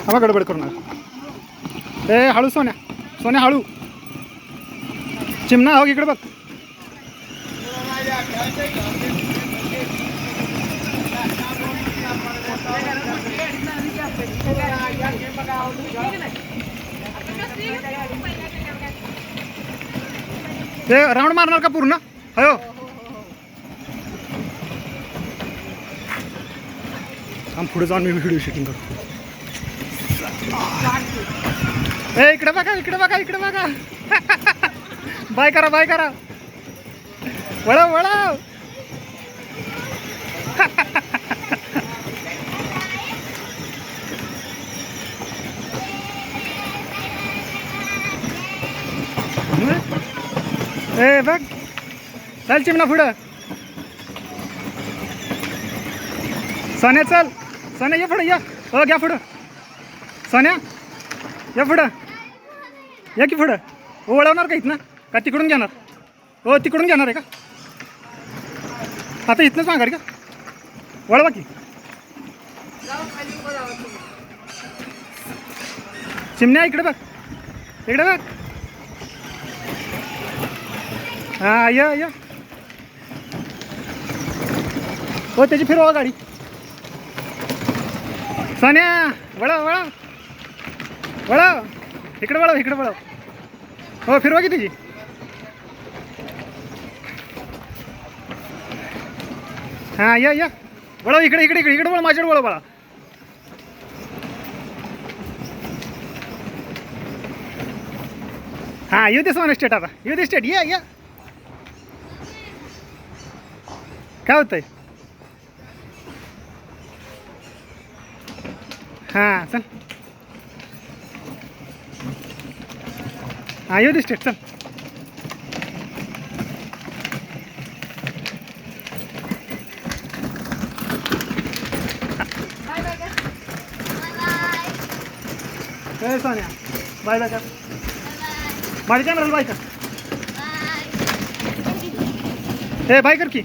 हवा गडबड करू नका. ए हळू सोन्या, सोन्या हळू. चिमणा हो इकडे बघ. ते राऊंड मारणार का पूर्ण? हो आम पुढे जाऊन मी व्हिडिओ शूटिंग करतो. ए इकडे बघा, इकडे बघा, इकडे बघा. बाय करा, बाय करा. वळव वळव. ए बघ चल चिमणा पुढं. सोन्या चल, सोन्या ये पुढं, या हो घ्या पुढं. सोन्या या पुढं, या की पुढं. हो वळवणार का इथनं का तिकडून घेणार? हो तिकडून घेणार आहे का? आता इथनंच माघारी का? वळवा की. चिमण्या इकडे बघ, इकडे बघ. हां या. हो त्याची फिरवा गाडी. सोन्या वळव वळव वळव, इकडे वळव, इकडे वळव. हो फिरवा की तुझी. हां या वळव, इकडे इकडे इकडे इकडे वळ, माझ्याकडे वळव बाळा. हां येऊ दे सोन्या स्टेट. आता येऊ दे स्टेट. या काय होतंय? हां चल. हां येऊ दे स्टेट चल. ए सोन्या बाय बाय कर. माझ्या चॅनल बाय कर. ए बाय कर की.